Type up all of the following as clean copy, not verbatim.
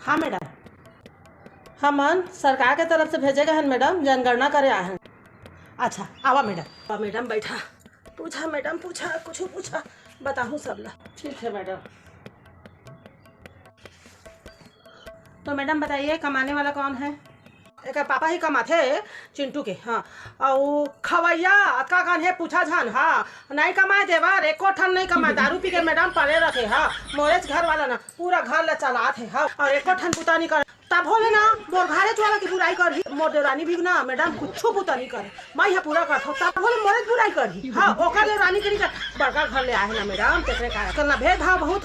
हाँ मैडम, हमन सरकार के तरफ से भेजे गए हैं मैडम, जनगणना करे आए हैं। अच्छा आवा मैडम बैठा। पूछा मैडम, पूछा कुछ पूछा, बताऊँ सब ला। ठीक है मैडम। तो मैडम बताइए, कमाने वाला कौन है? एक पापा ही कमाथे, चिंटू के। हाँ, और खवैया का कौन है पूछा जान। हाँ, नहीं कमाए देवर, एको ठन नहीं कमाए, दारू पी के मैडम पड़े रखे। हाँ, मोरेज घर वाला ना पूरा घर ला चलात है। हाँ, और एको ठन पुता नहीं करे। तब बोले ना मोर घरे वाला की बुराई कर, मोर देवरानी भी ना मैडम कुछ पुता नहीं करे, मैं यहाँ पूरा करता हूँ। तब बोले मोरेज बुराई कर। हाँ, ओकर देवरानी के नहीं कर, बड़का घर ले आए ना मैडम, तेरे का करना भेदभाव बहुत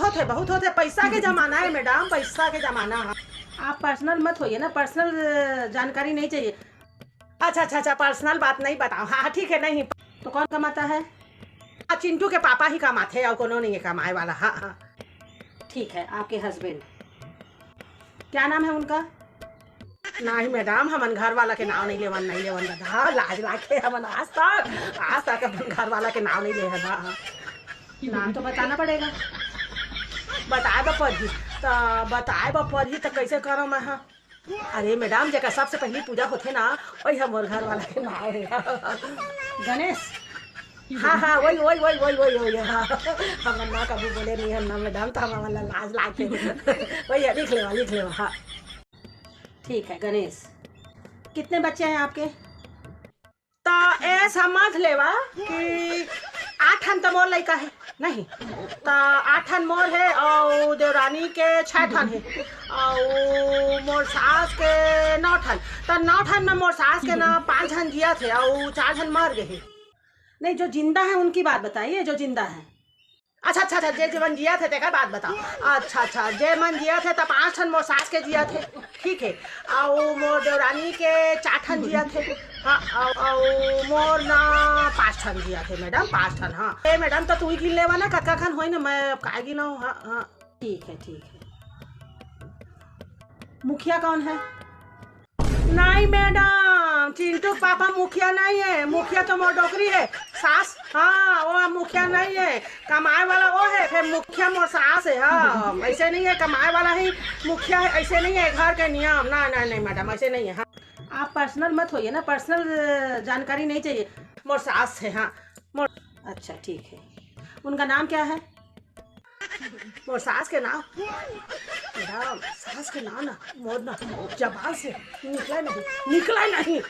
होते। पैसा के जमाना है मैडम, पैसा के जमाना है। आप पर्सनल मत होइए ना, पर्सनल जानकारी नहीं चाहिए। अच्छा, पर्सनल बात नहीं बताओ। हाँ ठीक है, नहीं तो कौन कमाता है? चिंटू के पापा ही कमाते, और कोनो नहीं है कमाए वाला। हाँ ठीक है, आपके हस्बैंड क्या नाम है उनका? नहीं मैडम, हमन घर वाला के नाम नहीं लेवन दादा, लाज लाके हमन आज तक अपन घर वाला के नाम नहीं ले। नाम तो बताना पड़ेगा, बताए बपरी तो कैसे करो मैं? हाँ अरे मैडम, जगह सबसे पहली पूजा होते ना, वही हमारे घर वाला के नाम है गणेश। हाँ वही। हाँ, हम ना कभी बोले नहीं है ना मैडम, तो हम लाज लाके वही लिख लेवा। हाँ ठीक है, गणेश। कितने बच्चे हैं आपके? तो ऐसा समझ लेवा कि 8 तो मोर लड़का है नहीं, तो 8 मोर है, और देवरानी के 6 है, और मोर सास के 9। तो 9 में मोर सास के ना 5 जिया थे, और 4 मर गए। नहीं, जो जिंदा है उनकी बात बताइए, जो जिंदा है। अच्छा, जे जीवन जिया थे तेका बात बताओ। अच्छा, जे मन जिया थे तो 5 मोर सास के जिया थे, ठीक है, और मोर देवरानी के 4 जिया थे। हाँ, और मोर ना 5 जिया थे मैडम, 5। हाँ ए मैडम, तो तू ही गिन लेवा ना, कक्का खन होई ना, मैं का गिना हूँ। हाँ ठीक है। मुखिया कौन है? नहीं मैडम, चिंटू पापा मुखिया नहीं है, मुखिया तो मोर डोकरी है, सास। हाँ, वो मुखिया नहीं है, कमाए वाला वो है, फिर मुखिया मोर सास है। हाँ, ऐसे नहीं है, कमाए वाला ही मुखिया है, ऐसे नहीं है घर के नियम। नहीं मैडम, ऐसे नहीं है। हाँ, आप पर्सनल मत होइए ना, पर्सनल जानकारी नहीं चाहिए। मोर सास है। हाँ मोर। अच्छा ठीक है, उनका नाम क्या है? मोर सास के नाम मैडम, सास के नाम ना मोर ना जबान से निकला नहीं।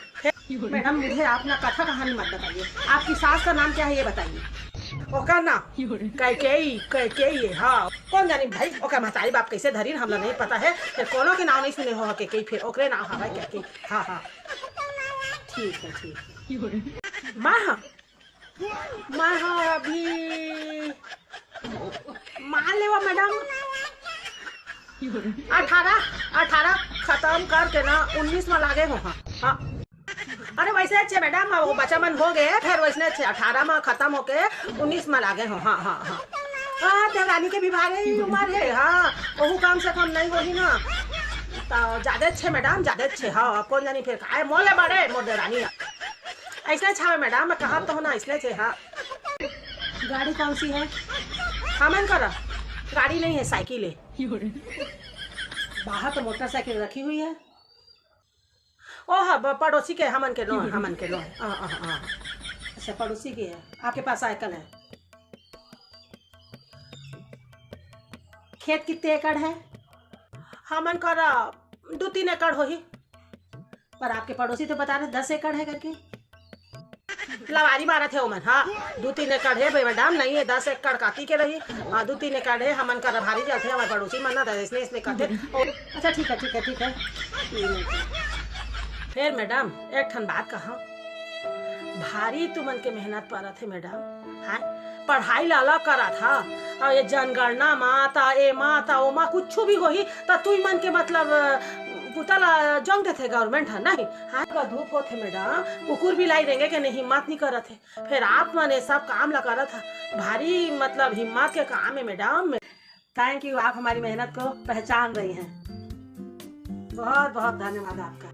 मैडम, मुझे आप ना कथा कहानी मत बताइए, आपकी सास का नाम क्या है ये बताइए। ओका ना कैकेयी है। हाँ, कौन जानी भाई, ओका महतारी बाप कैसे धरी हमला नहीं पता है, फिर कोनो के नाम नहीं सुने हो कैकेयी, फिर ओकरे नाम हवा कैकेयी। हाँ ठीक है। मैं अभी मान लेवा मैडम 18 खत्म करके ना 19 में लागे हो। हाँ अरे वैसे अच्छे मैडम, वो बच्चा मन हो गए, फिर वैसे अच्छे 18 में खत्म होके 19 में लागे हो। हाँ देवरानी के भी भारी उम्र है। हाँ, वह कम से कम नहीं होगी ना, तो ज्यादा अच्छे मैडम, ज्यादा अच्छे। हाँ, कौन जानी फिर खाए मोले बड़े मोर देवरानी ऐसे छावे मैडम, मैं कहा तो ना इसलिए छे। हाँ, गाड़ी कौन सी है? हमन कर गाड़ी नहीं है, साइकिल है। बाहर तो मोटरसाइकिल रखी हुई है। ओह पड़ोसी के, हमन के लो। अच्छा, पड़ोसी की है, आपके पास साइकिल है। खेत कितने एकड़ है? हमन कर 2-3 एकड़ हो ही, पर आपके पड़ोसी तो बता रहे 10 एकड़ है करके, लवारी मारा थे ओमन। हाँ, 2-3 एकड़ है भाई मैडम, नहीं है 10 एकड़ काटी के रही। हाँ, 2-3 एकड़ है, हमन का भारी जाते हैं, हमारे पड़ोसी मन ना इसने करते। अच्छा ठीक है। फिर मैडम एक ठन बात कहा, भारी तुमन के मेहनत पड़ा थे मैडम। हाँ, पढ़ाई लाला करा था, और ये जनगणना माता ए माता ओ माँ कुछ भी होही तो तू मन के मतलब पुतला जंग थे गवर्नमेंट है नहीं। हाँ का धूप होते मैडम, कुकुर भी लाई देंगे कि नहीं, हिम्मत नहीं करत है। फिर आप मैंने सब काम ला करा था, भारी मतलब हिम्मत के काम है मैडम। थैंक यू, आप हमारी मेहनत को पहचान रही हैं, बहुत बहुत धन्यवाद आपका।